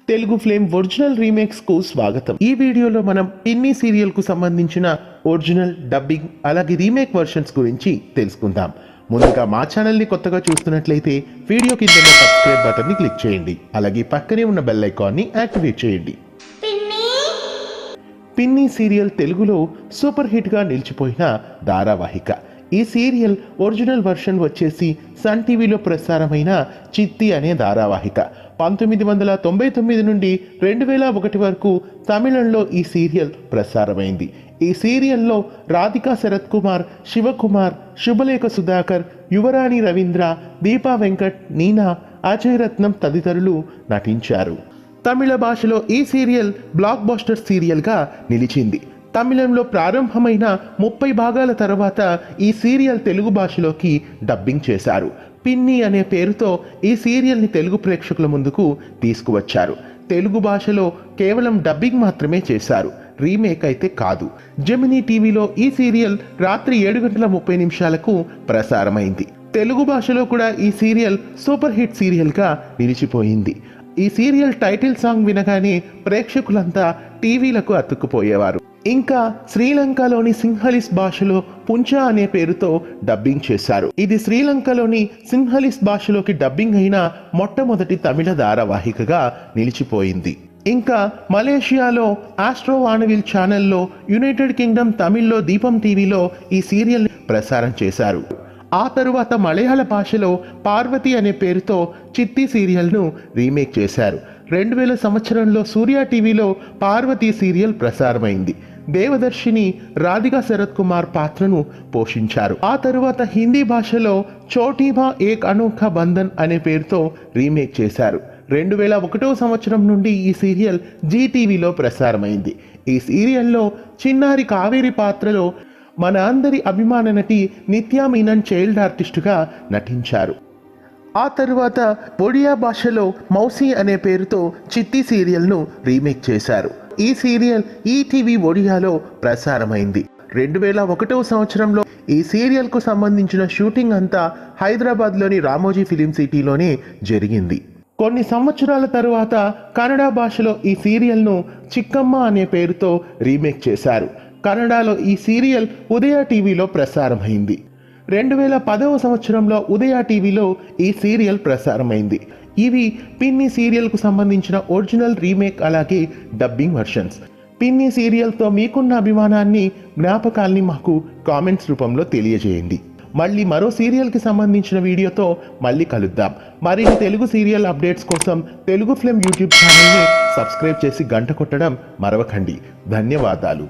Telugu flame original remakes కు స్వాగతం. ఈ వీడియోలో మనం పిన్ని సీరియల్ కు సంబంధించిన ఒరిజినల్, డబ్బింగ్ అలాగే రీమేక్ వర్షన్స్ గురించి తెలుసుకుందాం. ముందుగా మా ఛానల్ ని కొత్తగా చూస్తున్నట్లయితే వీడియో కింద సబ్స్క్రైబ్ బటన్ ని క్లిక్ చేయండి. అలాగే పక్కనే ఉన్న బెల్ ఐకాన్ ని యాక్టివేట్ చేయండి. పిన్ని సీరియల్ తెలుగులో సూపర్ హిట్ గా నిలిచిపోయిన ధారావాహిక. ఈ సీరియల్ ఒరిజినల్ వర్షన్ వచ్చేసి సన్ టీవీలో ప్రసారమైన చిత్తి అనే ధారావాహిక. 1999 నుండి 2001 వరకు తమిళంలో ఈ సీరియల్ ప్రసారమైంది. ఈ సీరియల్లో రాధికా శరత్ కుమార్, శివకుమార్, శుభలేఖ సుధాకర్, యువరాణి రవీంద్ర, దీపా వెంకట్, నీనా, అజయ్ రత్నం తదితరులు నటించారు. తమిళ భాషలో ఈ సీరియల్ బ్లాక్ బస్టర్ సీరియల్గా నిలిచింది. తమిళంలో ప్రారంభమైన 30 భాగాల తర్వాత ఈ సీరియల్ తెలుగు భాషలోకి డబ్బింగ్ చేశారు. పిన్ని అనే పేరుతో ఈ సీరియల్ని తెలుగు ప్రేక్షకుల ముందుకు తీసుకువచ్చారు. తెలుగు భాషలో కేవలం డబ్బింగ్ మాత్రమే చేశారు, రీమేక్ అయితే కాదు. జెమినీ టీవీలో ఈ సీరియల్ రాత్రి 7:30 ప్రసారమైంది. తెలుగు భాషలో కూడా ఈ సీరియల్ సూపర్ హిట్ సీరియల్గా నిలిచిపోయింది. ఈ సీరియల్ టైటిల్ సాంగ్ వినగానే ప్రేక్షకులంతా టీవీలకు అతుక్కుపోయేవారు. ఇంకా శ్రీలంకలోని సింహలిస్ భాషలో పుంచా అనే పేరుతో డబ్బింగ్ చేశారు. ఇది శ్రీలంకలోని సింహలిస్ భాషలోకి డబ్బింగ్ అయిన మొట్టమొదటి తమిళ ధారావాహికగా నిలిచిపోయింది. ఇంకా మలేషియాలో ఆస్ట్రో వానవిల్ ఛానల్లో, యునైటెడ్ కింగ్డమ్ తమిళ్లో దీపం టీవీలో ఈ సీరియల్ ప్రసారం చేశారు. ఆ తరువాత మలయాళ భాషలో పార్వతి అనే పేరుతో చిత్తి సీరియల్ను రీమేక్ చేశారు. 2000 సంవత్సరంలో సూర్య టీవీలో పార్వతి సీరియల్ ప్రసారమైంది. దేవదర్శిని, రాధికా శరత్ కుమార్ పాత్రను పోషించారు. ఆ తరువాత హిందీ భాషలో చోటీమా ఏక్ అనోఖా బంధన్ అనే పేరుతో రీమేక్ చేశారు. 2001 సంవత్సరం నుండి ఈ సీరియల్ జీ టీవీలో ప్రసారమైంది. ఈ సీరియల్లో చిన్నారి కావేరి పాత్రలో మన అందరి అభిమాన నటి నిత్యా మీనన్ చైల్డ్ ఆర్టిస్టుగా నటించారు. ఆ తరువాత ఒడియా భాషలో మౌసి అనే పేరుతో చిత్తి సీరియల్ను రీమేక్ చేశారు. ఈ సీరియల్ ఈటీవీ ఒడియాలో ప్రసారమైంది. 2001 సంవత్సరంలో ఈ సీరియల్కు సంబంధించిన షూటింగ్ అంతా హైదరాబాద్లోని రామోజీ ఫిలిం సిటీలోనే జరిగింది. కొన్ని సంవత్సరాల తరువాత కన్నడ భాషలో ఈ సీరియల్ను చిక్కమ్మ అనే పేరుతో రీమేక్ చేశారు. కన్నడలో ఈ సీరియల్ ఉదయ టీవీలో ప్రసారమైంది. 2010 సంవత్సరంలో ఉదయ టీవీలో ఈ సీరియల్ ప్రసారమైంది. ఇవి పిన్ని సీరియల్కు సంబంధించిన ఒరిజినల్, రీమేక్ అలాగే డబ్బింగ్ వర్షన్స్. పిన్ని సీరియల్తో మీకున్న అభిమానాన్ని, జ్ఞాపకాల్ని మాకు కామెంట్స్ రూపంలో తెలియజేయండి. మళ్ళీ మరో సీరియల్కి సంబంధించిన వీడియోతో మళ్ళీ కలుద్దాం. మరిన్ని తెలుగు సీరియల్ అప్డేట్స్ కోసం తెలుగు ఫిల్మ్ యూట్యూబ్ ఛానల్ని సబ్స్క్రైబ్ చేసి గంట కొట్టడం మరవకండి. ధన్యవాదాలు.